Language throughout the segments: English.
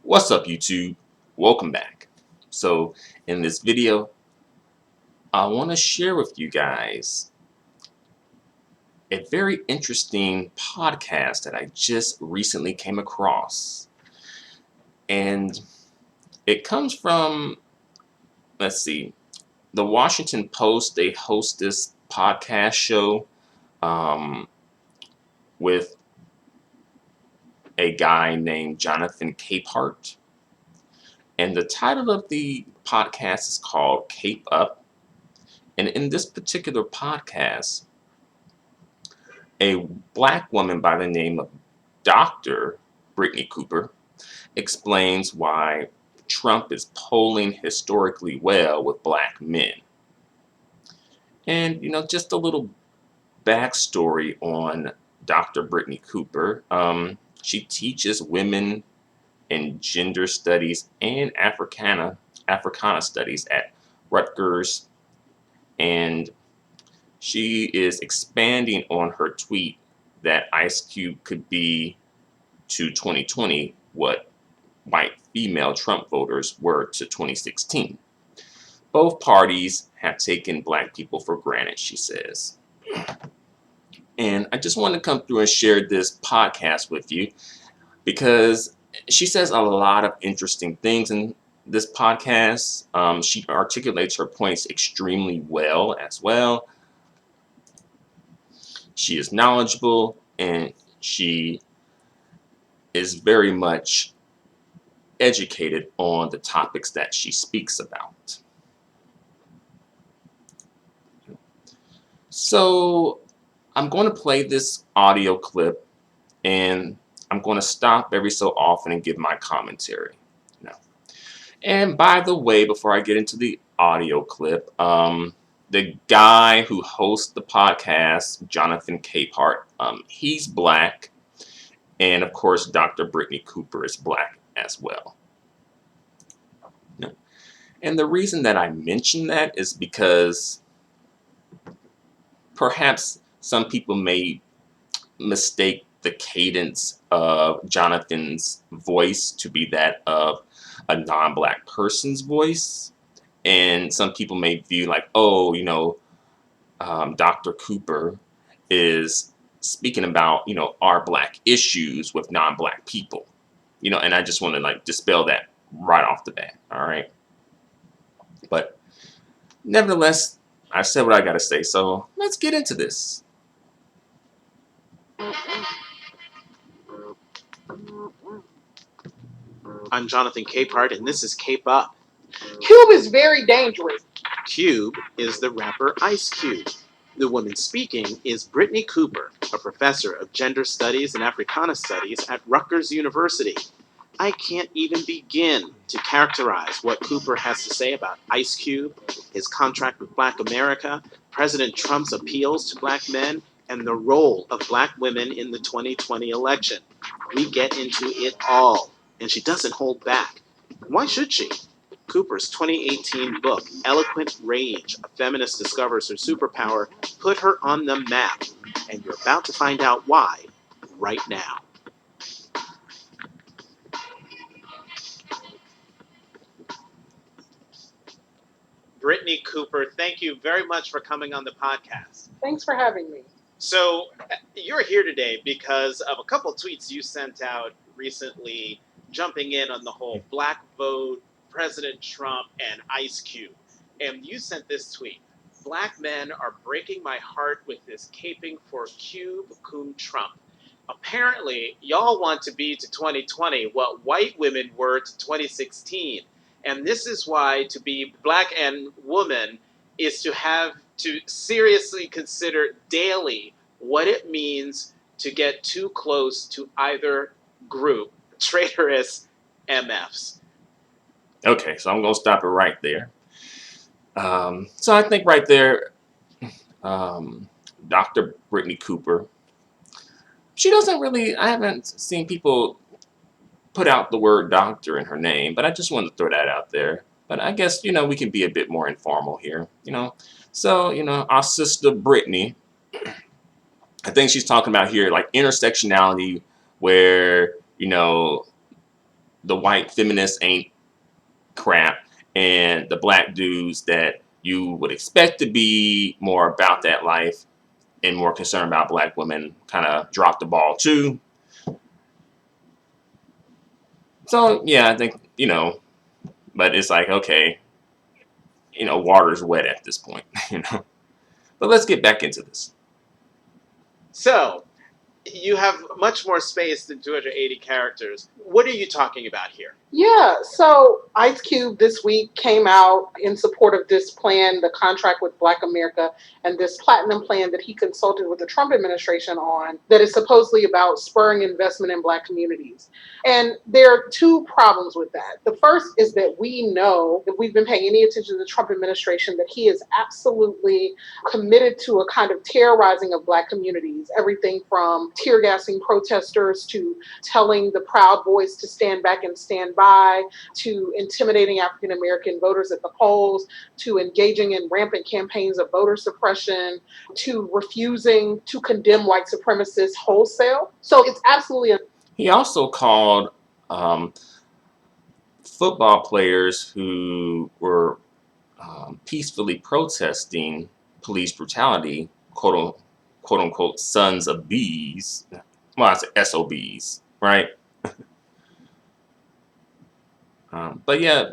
What's up, YouTube? Welcome back. So in this video, I want to share with you guys a very interesting podcast that I just recently came across. And it comes from, let's see, the Washington Post. They host this podcast show um, with a guy named Jonathan Capehart. And the title of the podcast is called Cape Up. And in this particular podcast, a black woman by the name of Dr. Brittney Cooper explains why Trump is polling historically well with black men. And, just a little backstory on Dr. Brittney Cooper. She teaches women in gender studies and Africana studies at Rutgers, and she is expanding on her tweet that Ice Cube could be to 2020 what white female Trump voters were to 2016. Both parties have taken black people for granted, she says. And I just want to come through and share this podcast with you because she says a lot of interesting things in this podcast. She articulates her points extremely well as well. She is knowledgeable and she is very much educated on the topics that she speaks about. So I'm going to play this audio clip and I'm going to stop every so often and give my commentary. And by the way, before I get into the audio clip, the guy who hosts the podcast, Jonathan Capehart, he's black. And of course, Dr. Brittney Cooper is black as well. And the reason that I mention that is because perhaps some people may mistake the cadence of Jonathan's voice to be that of a non-black person's voice. And some people may view like, Dr. Cooper is speaking about, our black issues with non-black people. And I just want to dispel that right off the bat. All right. But nevertheless, I said what I got to say. So let's get into this. I'm Jonathan Capehart, and this is Cape Up. Cube is very dangerous. Cube is the rapper Ice Cube. The woman speaking is Brittney Cooper, a professor of gender studies and Africana studies at Rutgers University. I can't even begin to characterize what Cooper has to say about Ice Cube, his contract with Black America, President Trump's appeals to black men, and the role of black women in the 2020 election. We get into it all, and she doesn't hold back. Why should she? Cooper's 2018 book, Eloquent Rage, A Feminist Discovers Her Superpower, put her on the map, and you're about to find out why right now. Brittney Cooper, thank you very much for coming on the podcast. Thanks for having me. So you're here today because of a couple tweets you sent out recently jumping in on the whole black vote, President Trump, and Ice Cube. And you sent this tweet: "Black men are breaking my heart with this caping for Cube cum Trump. Apparently, y'all want to be to 2020 what white women were to 2016. And this is why to be black and woman is to have to seriously consider daily what it means to get too close to either group, traitorous MFs." Okay, so I'm going to stop it right there. So I think right there, Dr. Brittney Cooper, she doesn't really, I haven't seen people put out the word doctor in her name, but I just wanted to throw that out there. But I guess, we can be a bit more informal here, So, our sister Brittney, I think she's talking about here like intersectionality where, the white feminists ain't crap, and the black dudes that you would expect to be more about that life and more concerned about black women kind of dropped the ball too. So yeah, I think, but it's like, okay, water's wet at this point, But let's get back into this. So, you have much more space than 280 characters. What are you talking about here? Yeah, so Ice Cube this week came out in support of this plan, the contract with Black America, and this platinum plan that he consulted with the Trump administration on that is supposedly about spurring investment in Black communities. And there are two problems with that. The first is that we know, if we've been paying any attention to the Trump administration, that he is absolutely committed to a kind of terrorizing of Black communities, everything from tear gassing protesters to telling the Proud Boys to stand back and stand by, to intimidating African American voters at the polls, to engaging in rampant campaigns of voter suppression, to refusing to condemn white supremacists wholesale. So it's absolutely He also called football players who were peacefully protesting police brutality, quote unquote, sons of bees. Well, I said SOBs, right? But yeah,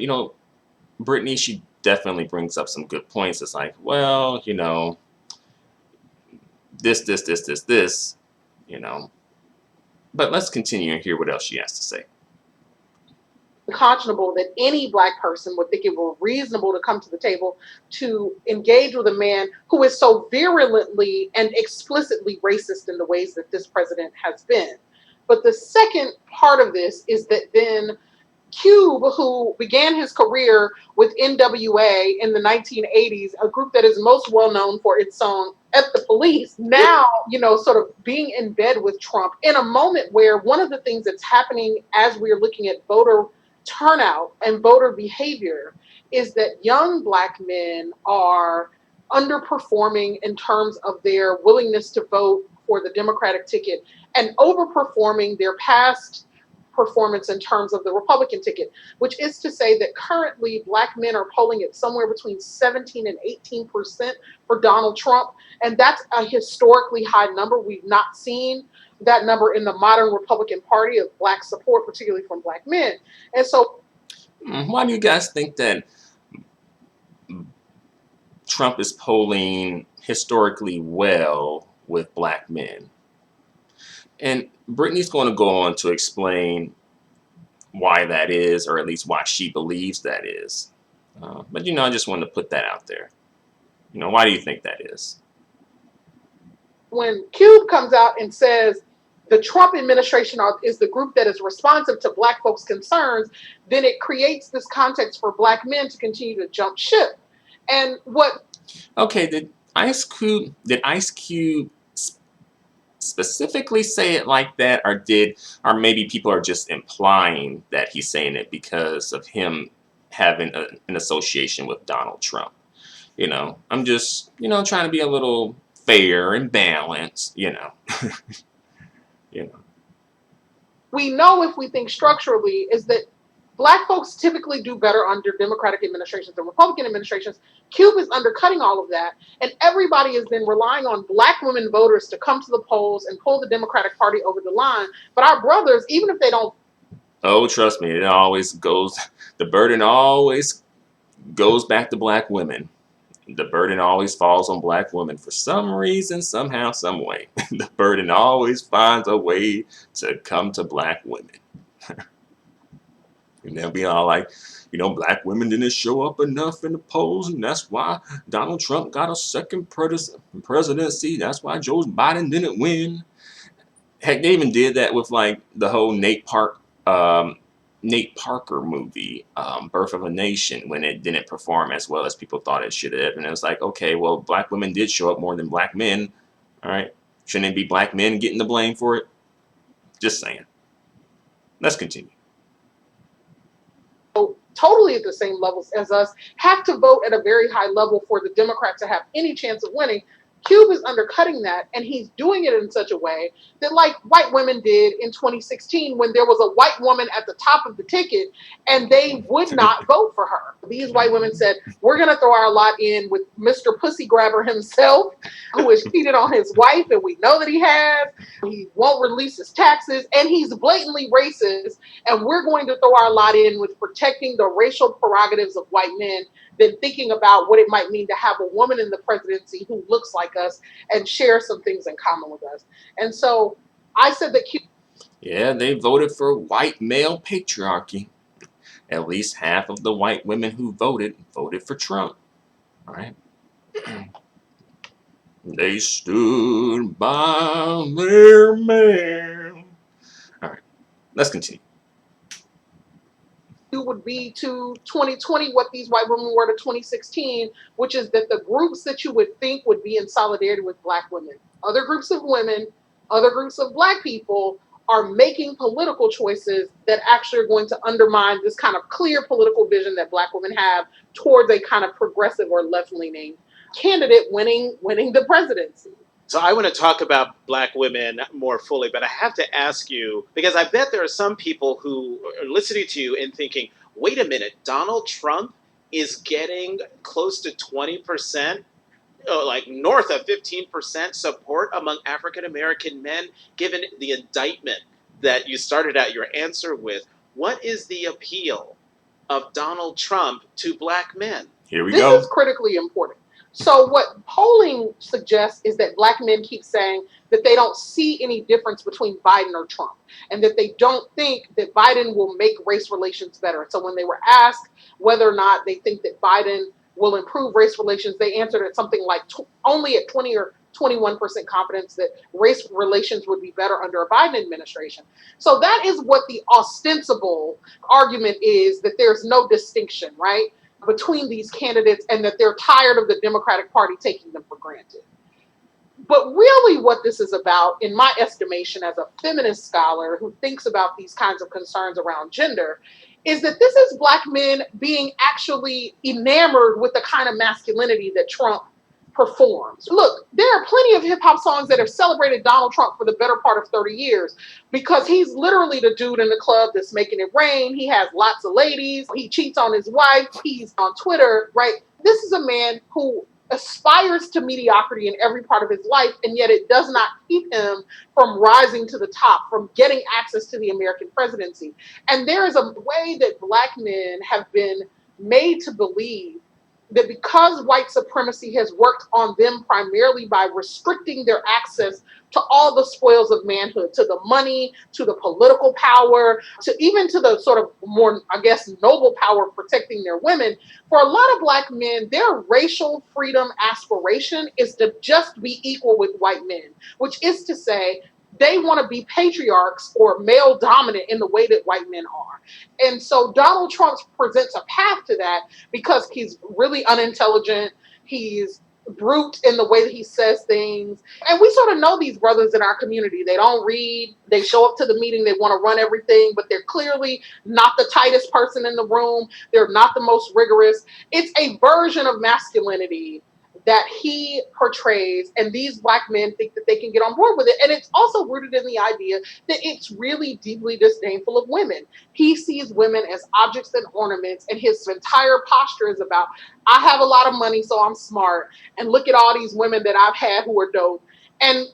Brittney, she definitely brings up some good points. It's like, well, this, But let's continue and hear what else she has to say. unconscionable that any Black person would think it were reasonable to come to the table to engage with a man who is so virulently and explicitly racist in the ways that this president has been. But the second part of this is that then Cube, who began his career with NWA in the 1980s, a group that is most well known for its song F the Police, now, sort of being in bed with Trump in a moment where one of the things that's happening as we're looking at voter turnout and voter behavior is that young Black men are underperforming in terms of their willingness to vote for the Democratic ticket and overperforming their past performance in terms of the Republican ticket, which is to say that currently Black men are polling at somewhere between 17 and 18% for Donald Trump. And that's a historically high number. We've not seen that number in the modern Republican Party of Black support, particularly from Black men. And so, why do you guys think that Trump is polling historically well with Black men? And Brittney's going to go on to explain why that is, or at least why she believes that is. But, I just wanted to put that out there. Why do you think that is? when Cube comes out and says the Trump administration is the group that is responsive to Black folks' concerns, then it creates this context for Black men to continue to jump ship. And what? Okay, did Ice Cube specifically say it like that, or maybe people are just implying that he's saying it because of him having an association with Donald Trump? I'm just, trying to be a little fair and balanced, you know. We know if we think structurally is that Black folks typically do better under Democratic administrations than Republican administrations. Cube is undercutting all of that, and everybody has been relying on Black women voters to come to the polls and pull the Democratic Party over the line. But our brothers, even if they don't... Oh, trust me, the burden always goes back to Black women. The burden always falls on Black women for some reason, somehow, some way. The burden always finds a way to come to Black women. And they'll be all like, Black women didn't show up enough in the polls, and that's why Donald Trump got a second presidency. That's why Joe Biden didn't win. Heck, they even did that with like the whole Nate Parker movie, Birth of a Nation, when it didn't perform as well as people thought it should have. And it was like, okay, well, Black women did show up more than Black men. All right. Shouldn't it be Black men getting the blame for it? Just saying. Let's continue. Totally at the same levels as us, have to vote at a very high level for the Democrat to have any chance of winning. Cube is undercutting that, and he's doing it in such a way that, like white women did in 2016, when there was a white woman at the top of the ticket and they would not vote for her. These white women said, we're going to throw our lot in with Mr. Pussy Grabber himself, who has cheated on his wife, and we know that he has. He won't release his taxes, and he's blatantly racist, and we're going to throw our lot in with protecting the racial prerogatives of white men than thinking about what it might mean to have a woman in the presidency who looks like us and shares some things in common with us. And so I said that Yeah, they voted for white male patriarchy. At least half of the white women who voted for Trump. All right. They stood by their man. All right, let's continue. would be to 2020 what these white women were to 2016, which is that the groups that you would think would be in solidarity with black women, other groups of women, other groups of black people, are making political choices that actually are going to undermine this kind of clear political vision that black women have towards a kind of progressive or left-leaning candidate winning the presidency. So I want to talk about black women more fully, but I have to ask you, because I bet there are some people who are listening to you and thinking, wait a minute, Donald Trump is getting close to 20%, like north of 15% support among African American men, given the indictment that you started out your answer with. What is the appeal of Donald Trump to black men? Here we This go. is critically important. So what polling suggests is that black men keep saying that they don't see any difference between Biden or Trump, and that they don't think that Biden will make race relations better. So when they were asked whether or not they think that Biden will improve race relations, they answered at something like only at 20 or 21% confidence that race relations would be better under a Biden administration. So that is what the ostensible argument is, that there's no distinction, right, between these candidates, and that they're tired of the Democratic Party taking them for granted. But really what this is about, in my estimation as a feminist scholar who thinks about these kinds of concerns around gender, is that this is black men being actually enamored with the kind of masculinity that Trump performs. Look, there are plenty of hip hop songs that have celebrated Donald Trump for the better part of 30 years because he's literally the dude in the club that's making it rain. He has lots of ladies. He cheats on his wife. He's on Twitter, right? This is a man who aspires to mediocrity in every part of his life, and yet it does not keep him from rising to the top, from getting access to the American presidency. And there is a way that black men have been made to believe that because white supremacy has worked on them primarily by restricting their access to all the spoils of manhood, to the money, to the political power, to even to the sort of more, I guess, noble power of protecting their women, for a lot of black men, their racial freedom aspiration is to just be equal with white men, which is to say, they want to be patriarchs or male dominant in the way that white men are. And so Donald Trump presents a path to that because he's really unintelligent. He's brute in the way that he says things. And we sort of know these brothers in our community. They don't read. They show up to the meeting. They want to run everything, but they're clearly not the tightest person in the room. They're not the most rigorous. It's a version of masculinity that he portrays, and these black men think that they can get on board with it. And it's also rooted in the idea that it's really deeply disdainful of women. He sees women as objects and ornaments, and his entire posture is about, I have a lot of money, so I'm smart, and look at all these women that I've had who are dope. And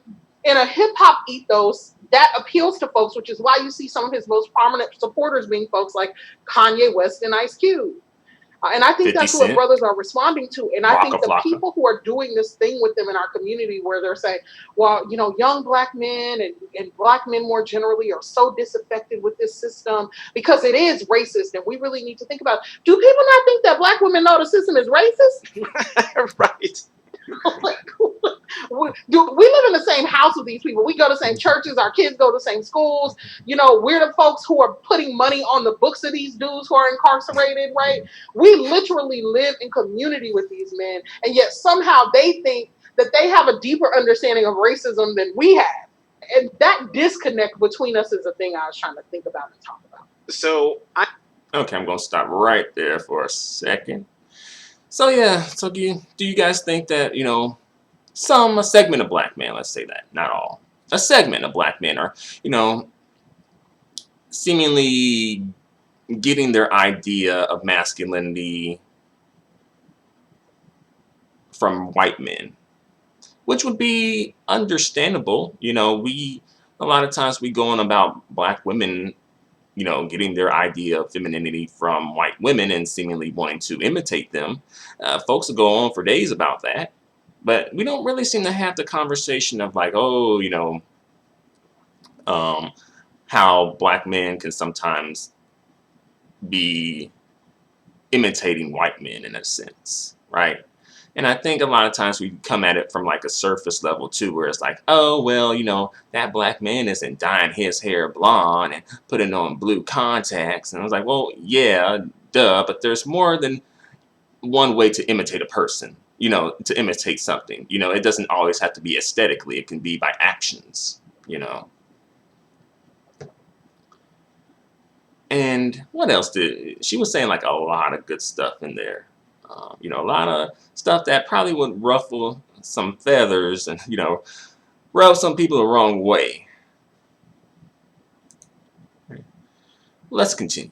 in a hip-hop ethos, that appeals to folks, which is why you see some of his most prominent supporters being folks like Kanye West and Ice Cube. And I think that's what brothers are responding to. And I think the people who are doing this thing with them in our community where they're saying, well, you know, young black men and black men more generally are so disaffected with this system because it is racist. And we really need to think about, do people not think that black women know the system is racist? Right. We live in the same house with these people. We go to the same churches. Our kids go to the same schools. You know, we're the folks who are putting money on the books of these dudes who are incarcerated, right? We literally live in community with these men, and yet somehow they think that they have a deeper understanding of racism than we have. And that disconnect between us is a thing I was trying to think about and talk about. Okay, I'm going to stop right there for a second. So yeah, so do you guys think that, you know, a segment of black men, let's say that, not all, a segment of black men are, you know, seemingly getting their idea of masculinity from white men, which would be understandable. You know, a lot of times we go on about black women, you know, getting their idea of femininity from white women and seemingly wanting to imitate them. Folks will go on for days about that, but we don't really seem to have the conversation of like, oh, you know, um, how black men can sometimes be imitating white men in a sense, right? And I think a lot of times we come at it from like a surface level too, where it's like, oh, well, you know, that black man isn't dyeing his hair blonde and putting on blue contacts. And I was like, well, yeah, duh, but there's more than one way to imitate a person, you know, to imitate something. You know, it doesn't always have to be aesthetically, it can be by actions, you know. And what else did she was saying like a lot of good stuff in there. You know, a lot of stuff that probably would ruffle some feathers and, you know, rub some people the wrong way. Let's continue.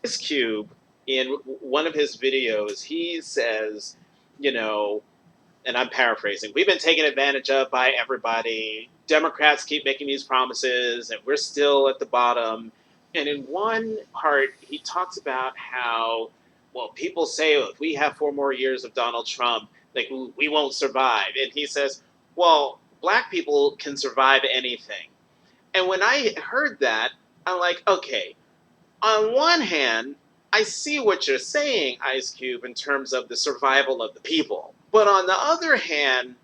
Ice Cube, in one of his videos, he says, you know, and I'm paraphrasing, we've been taken advantage of by everybody. Democrats keep making these promises, and we're still at the bottom. And in one part, he talks about how, well, people say, oh, if we have 4 more years of Donald Trump, like we won't survive. And he says, well, black people can survive anything. And when I heard that, I'm like, okay, on one hand, I see what you're saying, Ice Cube, in terms of the survival of the people. But on the other hand,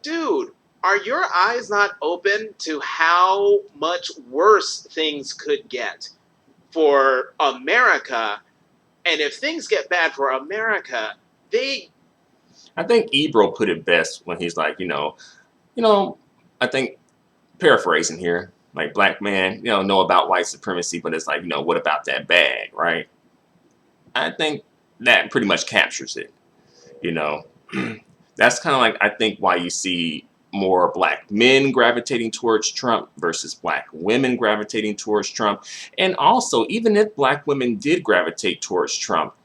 dude, are your eyes not open to how much worse things could get for America? And if things get bad for America, I think Ebro put it best when he's like, I think paraphrasing here, like black man, know about white supremacy, but it's like, what about that bag, right? I think that pretty much captures it, you know. That's kind of like, I think, why you see more black men gravitating towards Trump versus black women gravitating towards Trump. And also, even if black women did gravitate towards Trump,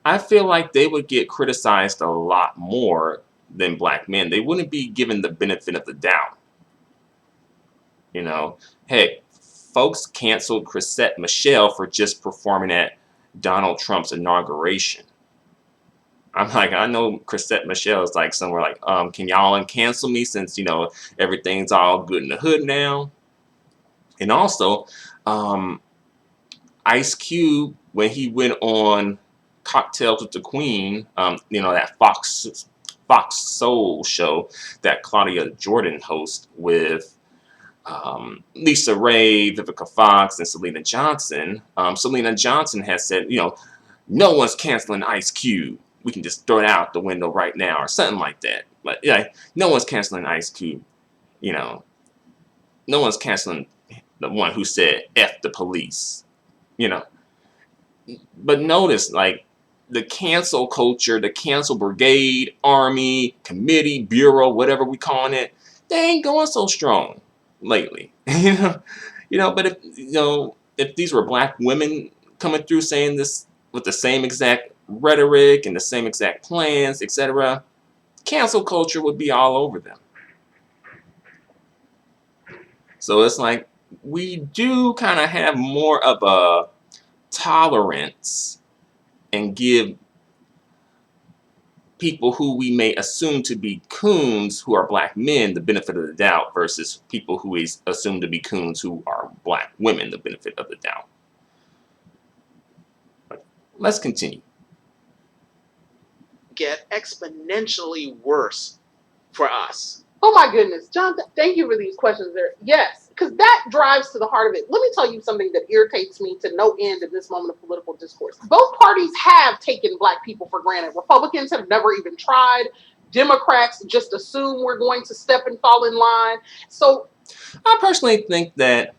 I feel like they would get criticized a lot more than black men. They wouldn't be given the benefit of the doubt. Hey, folks canceled Chrisette Michele for just performing at Donald Trump's inauguration. I'm like, I know Chrisette Michele is like somewhere like, can y'all cancel me since, everything's all good in the hood now? And also, Ice Cube, when he went on Cocktails with the Queen, that Fox Soul show that Claudia Jordan hosts with Lisa Ray, Vivica Fox, and Selena Johnson. Selena Johnson has said, no one's canceling Ice Cube. We can just throw it out the window right now, or something like that. But yeah, no one's canceling Ice Cube. No one's canceling the one who said "F the police." But notice, like, the cancel culture, the cancel brigade, army, committee, bureau, whatever we calling it, they ain't going so strong lately. But if these were black women coming through saying this with the same exact rhetoric and the same exact plans, etc., cancel culture would be all over them. So it's like we do kind of have more of a tolerance and give people who we may assume to be coons who are black men the benefit of the doubt versus people who is assumed to be coons who are black women the benefit of the doubt. But let's continue. Get exponentially worse for us. Oh my goodness, John, thank you for these questions there. Yes, because that drives to the heart of it. Let me tell you something that irritates me to no end in this moment of political discourse. Both parties have taken black people for granted. Republicans have never even tried. Democrats just assume we're going to step and fall in line. So I personally think that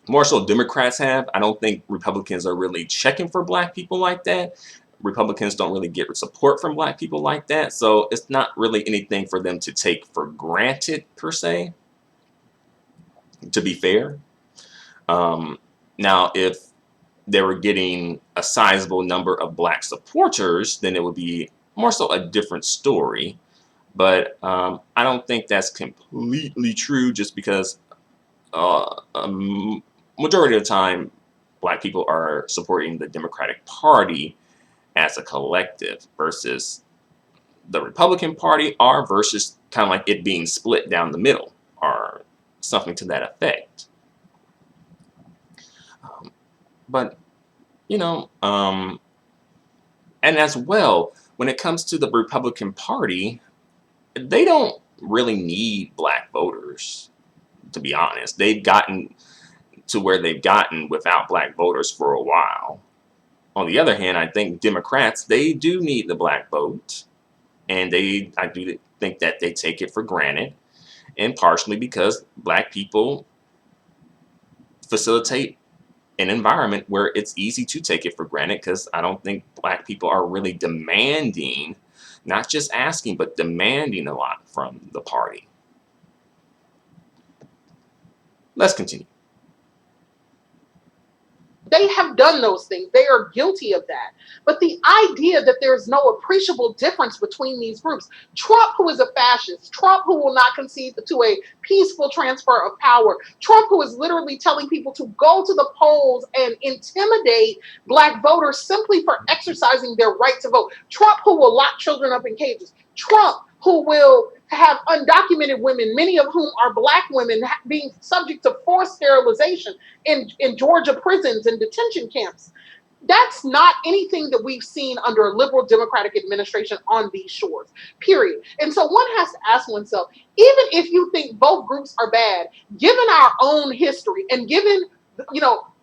more so Democrats have. I don't think Republicans are really checking for black people like that. Republicans don't really get support from black people like that, so it's not really anything for them to take for granted per se, to be fair. Now, if they were getting a sizable number of black supporters, then it would be more so a different story. But I don't think that's completely true, just because majority of the time, black people are supporting the Democratic Party as a collective versus the Republican Party, or versus kind of like it being split down the middle or something to that effect. But, you know, and as well, when it comes to the Republican Party, they don't really need black voters, to be honest. They've gotten to where they've gotten without black voters for a while. On the other hand, I think Democrats, they do need the black vote, and I do think that they take it for granted, and partially because black people facilitate an environment where it's easy to take it for granted, because I don't think black people are really demanding, not just asking, but demanding a lot from the party. Let's continue. They have done those things. They are guilty of that. But the idea that there's no appreciable difference between these groups, Trump, who is a fascist, Trump, who will not concede to a peaceful transfer of power, Trump, who is literally telling people to go to the polls and intimidate black voters simply for exercising their right to vote, Trump, who will lock children up in cages, Trump, who will have undocumented women, many of whom are black women, being subject to forced sterilization in Georgia prisons and detention camps. That's not anything that we've seen under a liberal Democratic administration on these shores, period. And so one has to ask oneself, even if you think both groups are bad, given our own history and given,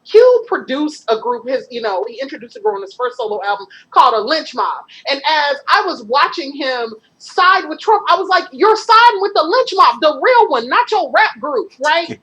Q produced a group, he introduced a group on his first solo album called A Lynch Mob. And as I was watching him side with Trump, I was like, you're siding with the lynch mob, the real one, not your rap group, right?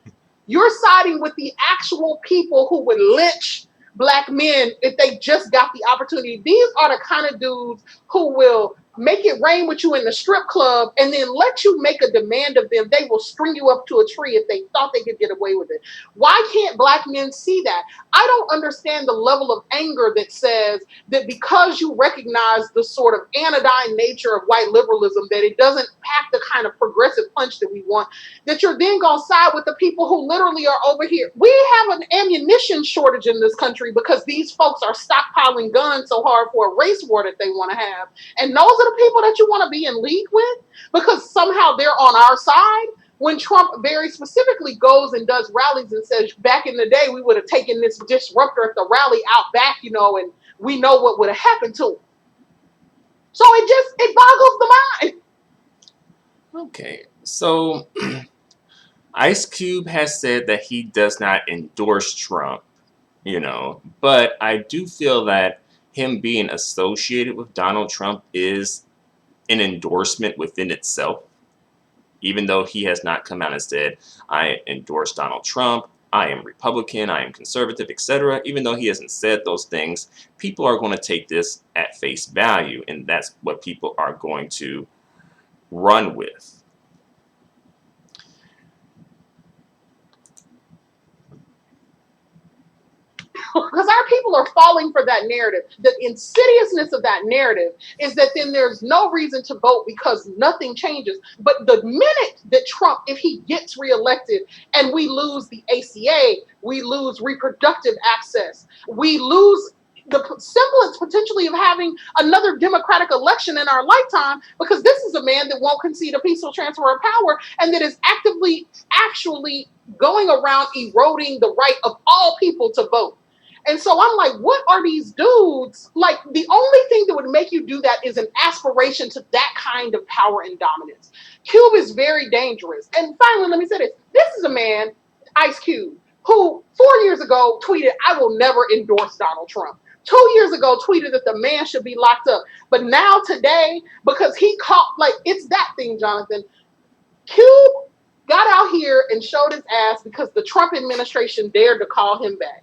You're siding with the actual people who would lynch black men if they just got the opportunity. These are the kind of dudes who will make it rain with you in the strip club and then let you make a demand of them. They will string you up to a tree if they thought they could get away with it. Why can't black men see that? I don't understand the level of anger that says that because you recognize the sort of anodyne nature of white liberalism, that it doesn't pack the kind of progressive punch that we want, that you're then going to side with the people who literally are over here. We have an ammunition shortage in this country because these folks are stockpiling guns so hard for a race war that they want to have. And those are the people that you want to be in league with because somehow they're on our side, when Trump very specifically goes and does rallies and says, back in the day, we would have taken this disruptor at the rally out back, and we know what would have happened to him. So it boggles the mind. Okay, so Ice Cube has said that he does not endorse Trump, but I do feel that him being associated with Donald Trump is an endorsement within itself, even though he has not come out and said, I endorse Donald Trump, I am Republican, I am conservative, etc. Even though he hasn't said those things, people are going to take this at face value, and that's what people are going to run with. Because our people are falling for that narrative. The insidiousness of that narrative is that then there's no reason to vote because nothing changes. But the minute that Trump, if he gets reelected and we lose the ACA, we lose reproductive access, we lose the semblance potentially of having another democratic election in our lifetime, because this is a man that won't concede a peaceful transfer of power and that is actually going around eroding the right of all people to vote. And so I'm like, what are these dudes? Like, the only thing that would make you do that is an aspiration to that kind of power and dominance. Cube is very dangerous. And finally, let me say this. This is a man, Ice Cube, who 4 years ago tweeted, I will never endorse Donald Trump. 2 years ago tweeted that the man should be locked up. But now today, because he caught, it's that thing, Jonathan. Cube got out here and showed his ass because the Trump administration dared to call him back.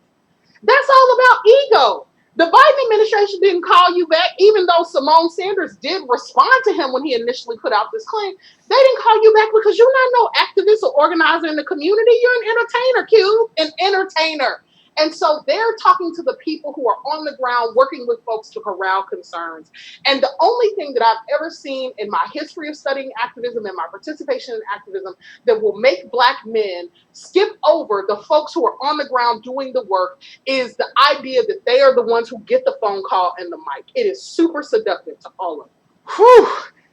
That's all about ego. The Biden administration didn't call you back, even though Simone Sanders did respond to him when he initially put out this claim. They didn't call you back because you're not no activist or organizer in the community. You're an entertainer, Cube, an entertainer. And so they're talking to the people who are on the ground working with folks to corral concerns. And the only thing that I've ever seen in my history of studying activism and my participation in activism that will make Black men skip over the folks who are on the ground doing the work is the idea that they are the ones who get the phone call and the mic. It is super seductive to all of them. Whew.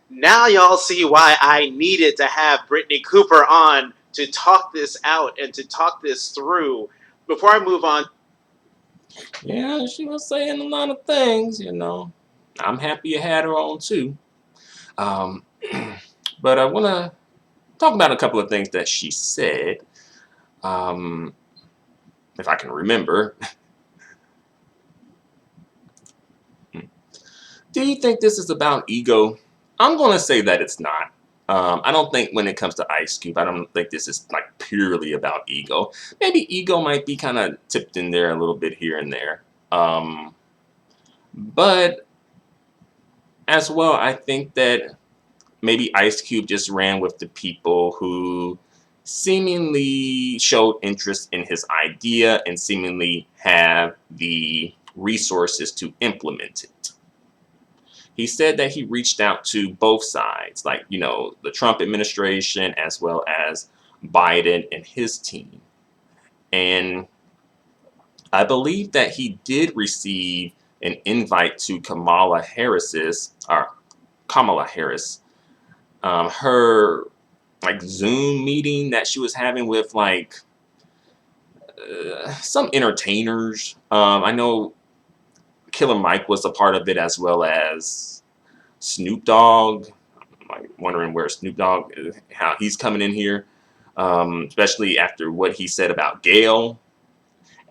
Now y'all see why I needed to have Brittney Cooper on to talk this out and to talk this through. Before I move on, Yeah, she was saying a lot of things, you know. I'm happy you had her on too. Um, but I want to talk about a couple of things that she said, if I can remember. Do you think this is about ego? I'm going to say that it's not. I don't think when it comes to Ice Cube, I don't think this is like purely about ego. Maybe ego might be kind of tipped in there a little bit here and there. But as well, I think that maybe Ice Cube just ran with the people who seemingly showed interest in his idea and seemingly have the resources to implement it. He said that he reached out to both sides, like, you know, the Trump administration as well as Biden and his team. And I believe that he did receive an invite to Kamala Harris, her like Zoom meeting that she was having with like some entertainers. I know Killer Mike was a part of it as well as Snoop Dogg. I'm like wondering where Snoop Dogg, how he's coming in here, especially after what he said about Gayle.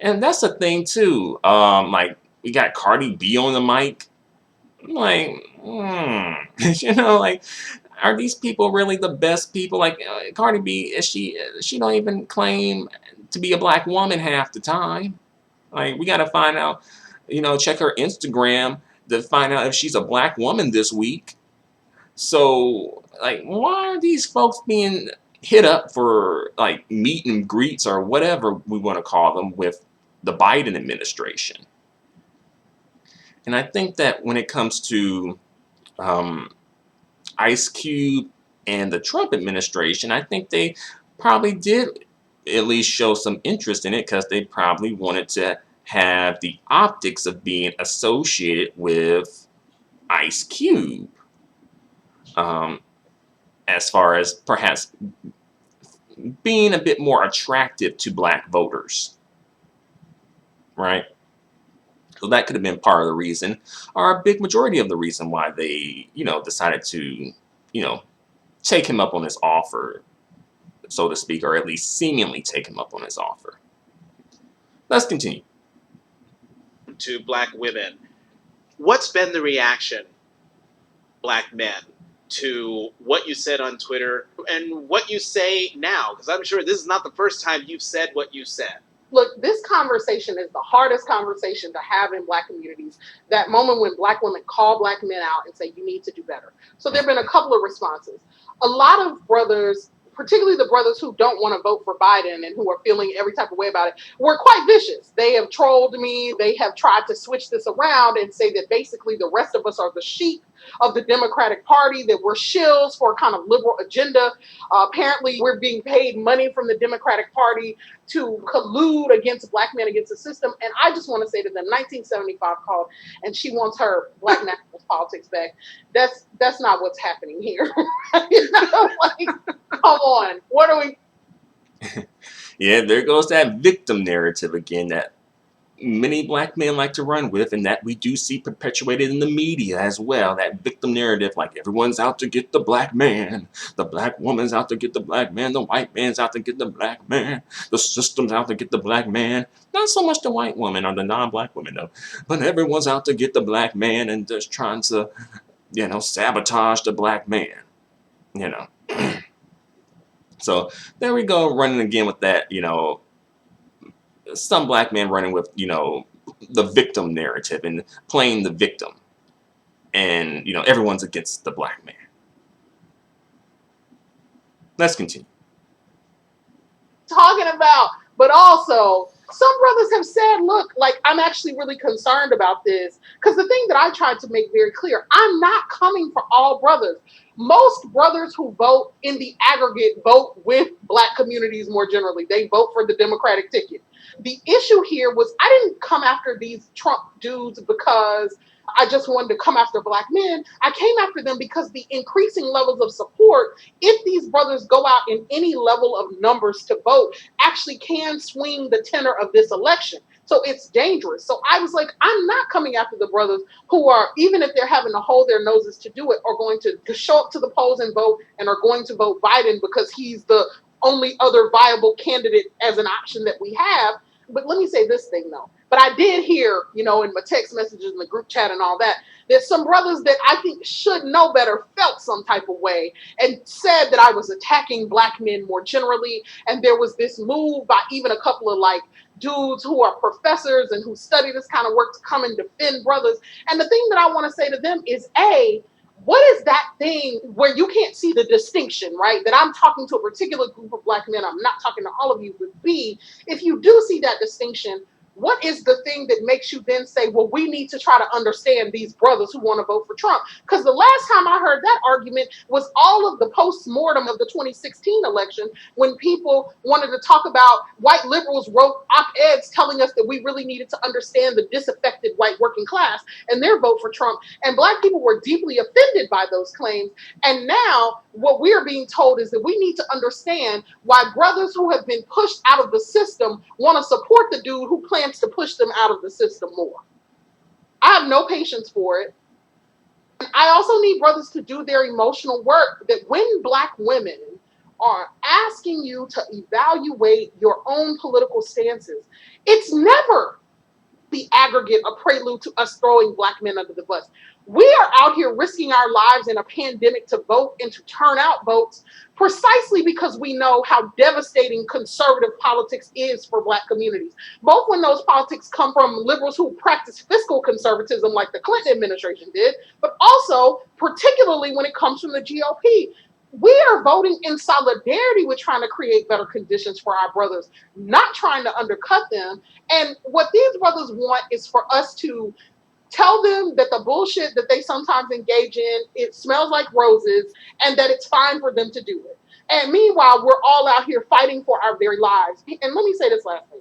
And that's the thing too. Like we got Cardi B on the mic. I'm like, you know, like, are these people really the best people? Like Cardi B, she don't even claim to be a Black woman half the time. Like we got to find out, you know, check her Instagram to find out if she's a Black woman this week. So like, why are these folks being hit up for like meet and greets or whatever we want to call them with the Biden administration? And I think that when it comes to Ice Cube and the Trump administration, I think they probably did at least show some interest in it because they probably wanted to have the optics of being associated with Ice Cube, as far as perhaps being a bit more attractive to Black voters, right? So that could have been part of the reason, or a big majority of the reason why they, you know, decided to, you know, take him up on his offer, so to speak, or at least seemingly take him up on his offer. Let's continue. to Black women, what's been the reaction, Black men, to what you said on Twitter and what you say now? Because I'm sure this is not the first time you've said what you said. Look, this conversation is the hardest conversation to have in Black communities. That moment when Black women call Black men out and say, you need to do better. So there have been a couple of responses. A lot of brothers, particularly the brothers who don't want to vote for Biden and who are feeling every type of way about it, were quite vicious. They have trolled me. They have tried to switch this around and say that basically the rest of us are the sheep of the Democratic Party, that we're shills for a kind of liberal agenda. Apparently, we're being paid money from the Democratic Party to collude against Black men, against the system. And I just want to say that the 1975 called and she wants her Black nationalist politics back. That's not what's happening here. You know, like, come on. What are we? Yeah, there goes that victim narrative again that many Black men like to run with, and that we do see perpetuated in the media as well. That victim narrative, like everyone's out to get the Black man, the Black woman's out to get the Black man, the white man's out to get the Black man, the system's out to get the Black man. Not so much the white woman or the non-Black woman though, but everyone's out to get the Black man and just trying to, you know, sabotage the Black man, you know. So there we go, running again with that, you know, some Black men running with, you know, the victim narrative and playing the victim, and everyone's against the black man. Let's continue. Talking about, but also some brothers have said, look, like, I'm actually really concerned about this, because the thing that I tried to make very clear, I'm not coming for all brothers. Most brothers who vote in the aggregate vote with black communities more generally. They vote for the Democratic ticket. The issue here was I didn't come after these Trump dudes because I just wanted to come after black men. I came after them because the increasing levels of support, if these brothers go out in any level of numbers to vote, actually can swing the tenor of this election. So it's dangerous. So I was like, I'm not coming after the brothers who are, even if they're having to hold their noses to do it, are going to show up to the polls and vote and are going to vote Biden because he's the only other viable candidate as an option that we have. But let me say this thing, though. But I did hear, in my text messages in the group chat and all that, that some brothers that I think should know better felt some type of way and said that I was attacking black men more generally. And there was this move by even a couple of dudes who are professors and who study this kind of work to come and defend brothers. And the thing that I want to say to them is, A, what is that thing where you can't see the distinction, right? That I'm talking to a particular group of black men. I'm not talking to all of you. But B, if you do see that distinction, what is the thing that makes you then say, well, we need to try to understand these brothers who want to vote for Trump? Because the last time I heard that argument was all of the post-mortem of the 2016 election, when people wanted to talk about white liberals wrote op-eds telling us that we really needed to understand the disaffected white working class and their vote for Trump. And black people were deeply offended by those claims. And now what we're being told is that we need to understand why brothers who have been pushed out of the system want to support the dude who plans to push them out of the system more. I have no patience for it. And I also need brothers to do their emotional work, that when black women are asking you to evaluate your own political stances, it's never the aggregate a prelude to us throwing black men under the bus. We are out here risking our lives in a pandemic to vote and to turn out votes precisely because we know how devastating conservative politics is for black communities. Both when those politics come from liberals who practice fiscal conservatism like the Clinton administration did, but also particularly when it comes from the GOP. We are voting in solidarity with trying to create better conditions for our brothers, not trying to undercut them. And what these brothers want is for us to tell them that the bullshit that they sometimes engage in, it smells like roses, and that it's fine for them to do it. And meanwhile, we're all out here fighting for our very lives. And let me say this last thing.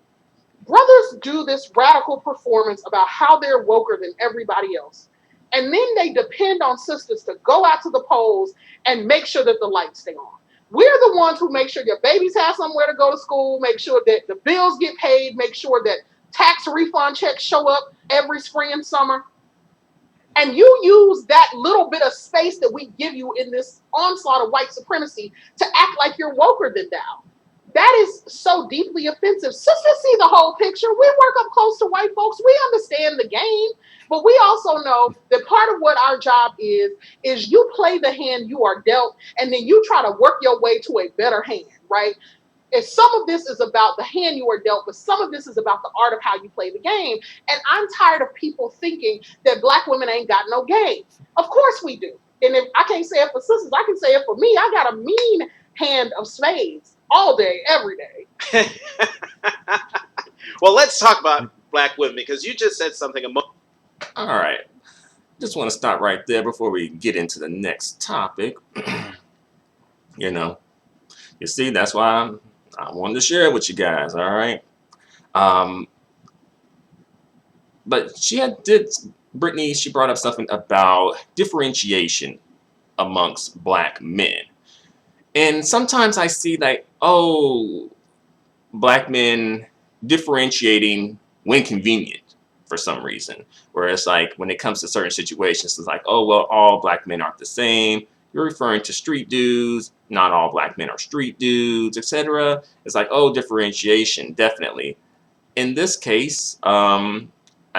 Brothers do this radical performance about how they're woker than everybody else. And then they depend on sisters to go out to the polls and make sure that the lights stay on. We're the ones who make sure your babies have somewhere to go to school, make sure that the bills get paid, make sure that tax refund checks show up every spring and summer. And you use that little bit of space that we give you in this onslaught of white supremacy to act like you're woker than thou. That is so deeply offensive. Sisters see the whole picture. We work up close to white folks. We understand the game. But we also know that part of what our job is you play the hand you are dealt, and then you try to work your way to a better hand, right? And some of this is about the hand you are dealt, but some of this is about the art of how you play the game. And I'm tired of people thinking that black women ain't got no game. Of course we do. And if I can't say it for sisters, I can say it for me. I got a mean hand of spades all day, every day. Well, let's talk about black women, because you just said something. All right. Just want to stop right there before we get into the next topic. You see, that's why I wanted to share it with you guys, all right? But Brittney, she brought up something about differentiation amongst black men. And sometimes I see black men differentiating when convenient for some reason. Whereas when it comes to certain situations, it's all black men aren't the same. You're referring to street dudes. Not all black men are street dudes, etc. It's differentiation, definitely. In this case, I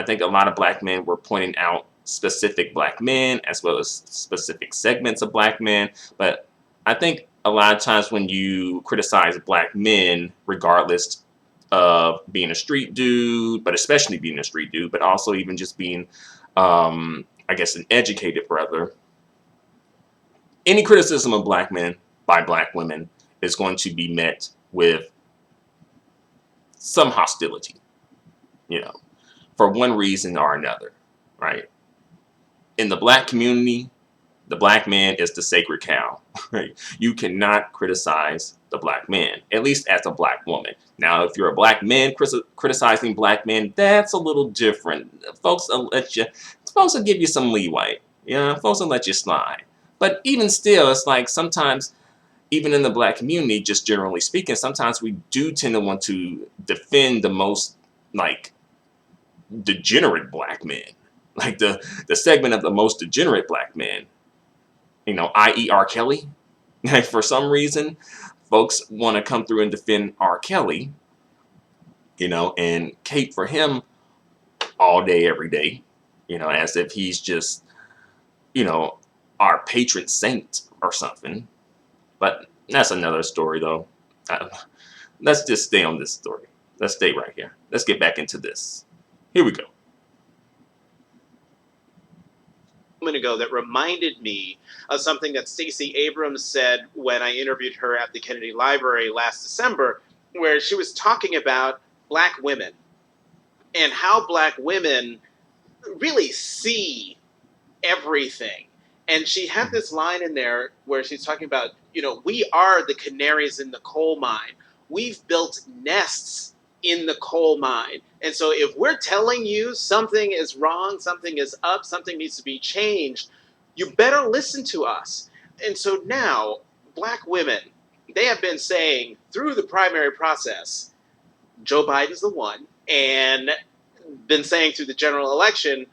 think a lot of black men were pointing out specific black men as well as specific segments of black men. But I think a lot of times when you criticize black men, regardless of being a street dude, but especially being a street dude, but also even just being, I guess, an educated brother. Any criticism of black men by black women is going to be met with some hostility, you know, for one reason or another, right? In the black community, the black man is the sacred cow, right? You cannot criticize the black man, at least as a black woman. Now, if you're a black man criticizing black men, that's a little different. Folks will give you some leeway. Folks will let you slide. But even still, it's like sometimes, even in the black community, just generally speaking, sometimes we do tend to want to defend the most like degenerate black men, like the segment of the most degenerate black men, i.e. R. Kelly. For some reason, folks want to come through and defend R. Kelly, and cape for him all day, every day, as if he's just, our patron saint or something. But that's another story, though. Let's just stay on this story. Let's stay right here. Let's get back into this. Here we go. Moment ago that reminded me of something that Stacey Abrams said when I interviewed her at the Kennedy Library last December, where she was talking about black women and how black women really see everything. And she had this line in there where she's talking about, we are the canaries in the coal mine. We've built nests in the coal mine. And so if we're telling you something is wrong, something is up, something needs to be changed, you better listen to us. And so now, black women, they have been saying through the primary process, Joe Biden's the one, and been saying through the general election,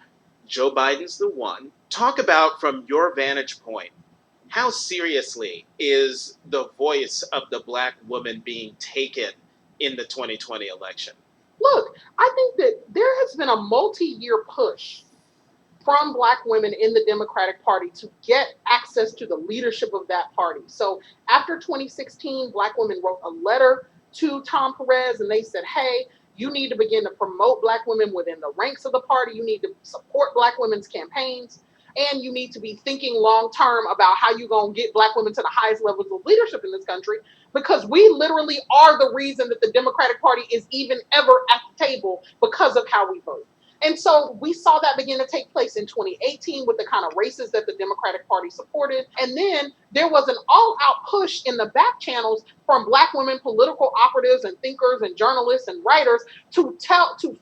Joe Biden's the one. Talk about, from your vantage point, how seriously is the voice of the black woman being taken in the 2020 election? Look, I think that there has been a multi-year push from black women in the Democratic Party to get access to the leadership of that party. So after 2016, black women wrote a letter to Tom Perez and they said, hey, you need to begin to promote black women within the ranks of the party. You need to support black women's campaigns. And you need to be thinking long term about how you're going to get black women to the highest levels of leadership in this country, because we literally are the reason that the Democratic Party is even ever at the table because of how we vote. And so we saw that begin to take place in 2018 with the kind of races that the Democratic Party supported. And then there was an all-out push in the back channels from black women political operatives and thinkers and journalists and writers to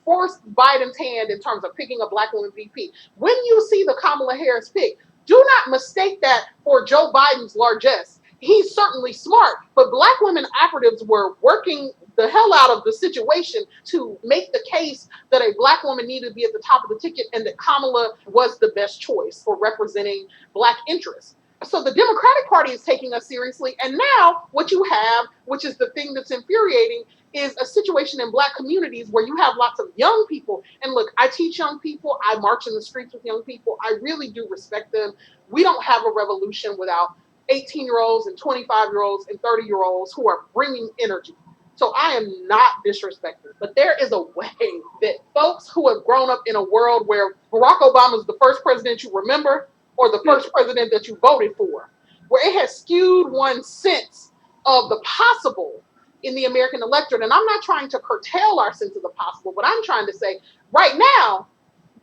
force Biden's hand in terms of picking a black woman VP. When you see the Kamala Harris pick, do not mistake that for Joe Biden's largesse. He's certainly smart, but black women operatives were working the hell out of the situation to make the case that a black woman needed to be at the top of the ticket and that Kamala was the best choice for representing black interests. So the Democratic Party is taking us seriously. And now what you have, which is the thing that's infuriating, is a situation in black communities where you have lots of young people. And look, I teach young people. I march in the streets with young people. I really do respect them. We don't have a revolution without 18-year-olds and 25-year-olds and 30-year-olds who are bringing energy. So I am not disrespecting, but there is a way that folks who have grown up in a world where Barack Obama is the first president you remember or the first president that you voted for, where it has skewed one's sense of the possible in the American electorate. And I'm not trying to curtail our sense of the possible, but I'm trying to say right now,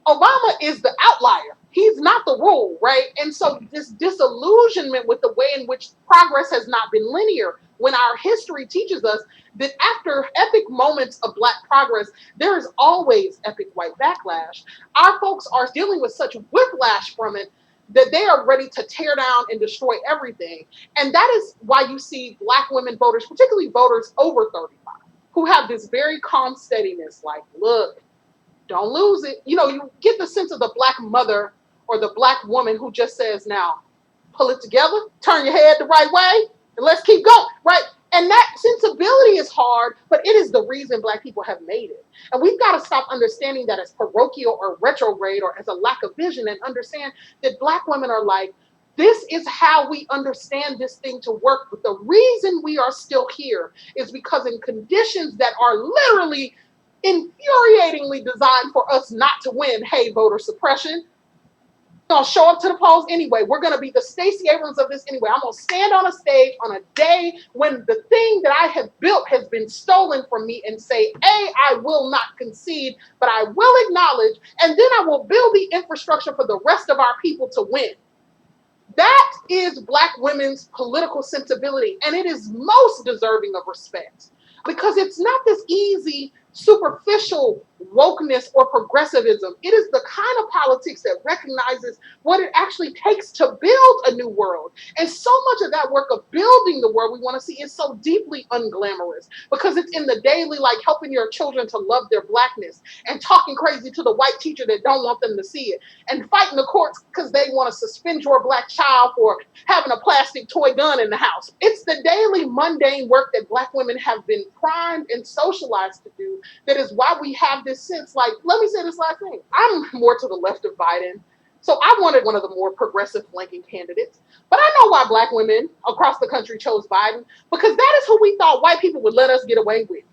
Obama is the outlier. He's not the rule, right? And so this disillusionment with the way in which progress has not been linear, when our history teaches us that after epic moments of black progress, there is always epic white backlash. Our folks are dealing with such whiplash from it that they are ready to tear down and destroy everything. And that is why you see black women voters, particularly voters over 35, who have this very calm steadiness, like, look, don't lose it. You get the sense of the black mother or the black woman who just says, now, pull it together, turn your head the right way, and let's keep going, right? And that sensibility is hard, but it is the reason black people have made it. And we've got to stop understanding that as parochial or retrograde or as a lack of vision, and understand that black women are like, This is how we understand this thing to work. But the reason we are still here is because in conditions that are literally infuriatingly designed for us not to win, hey, voter suppression, gonna show up to the polls anyway. We're gonna be the Stacey Abrams of this anyway. I'm gonna stand on a stage on a day when the thing that I have built has been stolen from me and say, I will not concede, but I will acknowledge, and then I will build the infrastructure for the rest of our people to win. That is Black women's political sensibility, and it is most deserving of respect because it's not this easy, superficial wokeness or progressivism. It is the kind of politics that recognizes what it actually takes to build a new world. And so much of that work of building the world we want to see is so deeply unglamorous because it's in the daily, like helping your children to love their Blackness and talking crazy to the white teacher that don't want them to see it and fighting the courts because they want to suspend your Black child for having a plastic toy gun in the house. It's the daily mundane work that Black women have been primed and socialized to do that is why we have this sense, like, let me say this last thing. I'm more to the left of Biden. So I wanted one of the more progressive flanking candidates. But I know why Black women across the country chose Biden, because that is who we thought white people would let us get away with.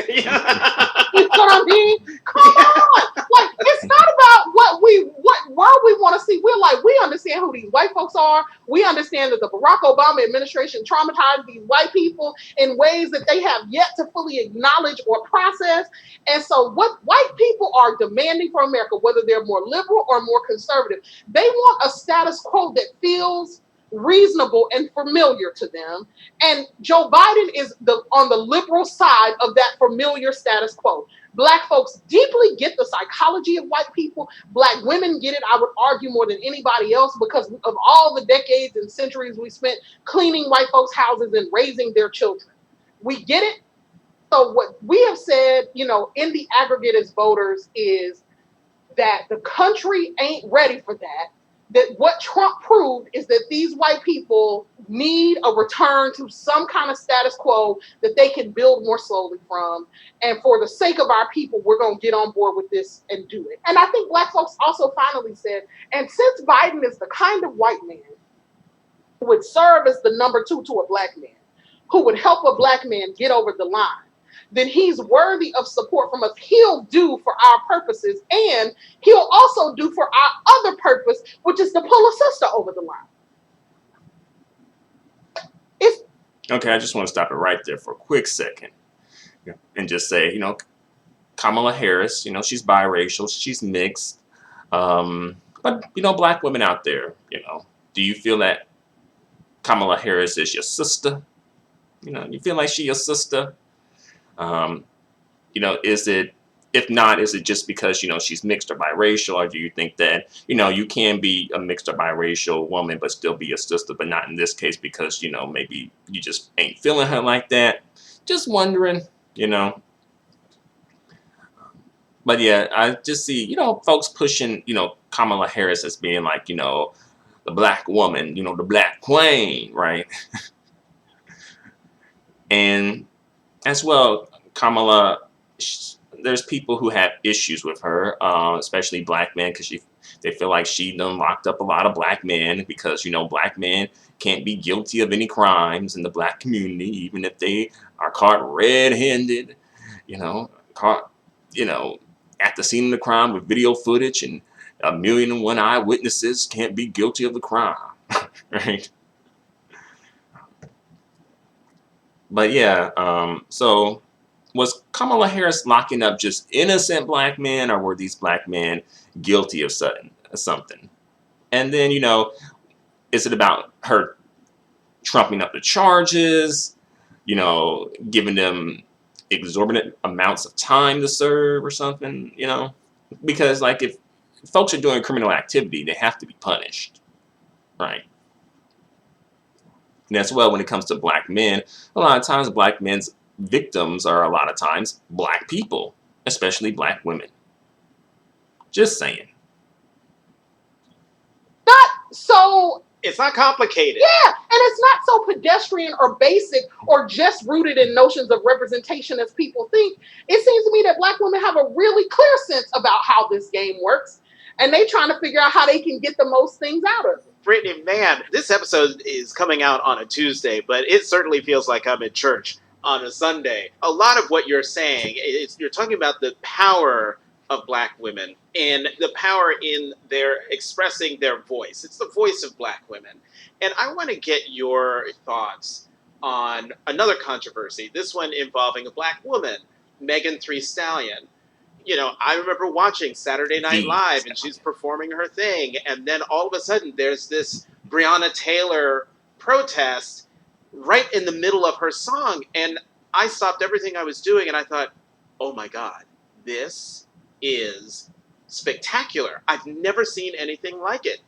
You know what I mean? Come on. Like, it's not about what world we want to see. We're like, we understand who these white folks are. We understand that the Barack Obama administration traumatized these white people in ways that they have yet to fully acknowledge or process. And so what white people are demanding from America, whether they're more liberal or more conservative, they want a status quo that feels reasonable and familiar to them. And Joe Biden is on the liberal side of that familiar status quo. Black folks deeply get the psychology of white people. Black women get it, I would argue, more than anybody else because of all the decades and centuries we spent cleaning white folks' houses and raising their children. We get it. So what we have said, in the aggregate as voters is that the country ain't ready for that. That what Trump proved is that these white people need a return to some kind of status quo that they can build more slowly from. And for the sake of our people, we're going to get on board with this and do it. And I think Black folks also finally said, and since Biden is the kind of white man who would serve as the number 2 to a Black man, who would help a Black man get over the line, then he's worthy of support from us. He'll do for our purposes, and he'll also do for our other purpose, which is to pull a sister over the line. Okay, I just want to stop it right there for a quick second and just say, Kamala Harris, she's biracial, she's mixed, but, Black women out there, do you feel that Kamala Harris is your sister? You feel like she's your sister? If not, is it just because, she's mixed or biracial, or do you think that, you can be a mixed or biracial woman, but still be a sister, but not in this case because, maybe you just ain't feeling her like that? Just wondering, But yeah, I just see, folks pushing, Kamala Harris as being like, the Black woman, the Black queen, right? And as well, Kamala, there's people who have issues with her, especially Black men, because they feel like she done locked up a lot of Black men because, Black men can't be guilty of any crimes in the Black community, even if they are caught red-handed, caught, at the scene of the crime with video footage and 1,000,001 eyewitnesses can't be guilty of the crime, right? But yeah, so was Kamala Harris locking up just innocent Black men, or were these Black men guilty of something? And then, is it about her trumping up the charges, giving them exorbitant amounts of time to serve or something, Because, like, if folks are doing criminal activity, they have to be punished, right? And as well, when it comes to Black men, a lot of times Black men's victims are a lot of times Black people, especially Black women. Just saying. It's not complicated. Yeah, and it's not so pedestrian or basic or just rooted in notions of representation as people think. It seems to me that Black women have a really clear sense about how this game works, and they trying to figure out how they can get the most things out of it. Brittney, man, this episode is coming out on a Tuesday, but it certainly feels like I'm in church on a Sunday. A lot of what you're saying is you're talking about the power of Black women and the power in their expressing their voice. It's the voice of Black women. And I want to get your thoughts on another controversy, this one involving a Black woman, Megan Thee Stallion. I remember watching Saturday Night Live and she's performing her thing. And then all of a sudden there's this Breonna Taylor protest right in the middle of her song. And I stopped everything I was doing and I thought, oh my God, this is spectacular. I've never seen anything like it.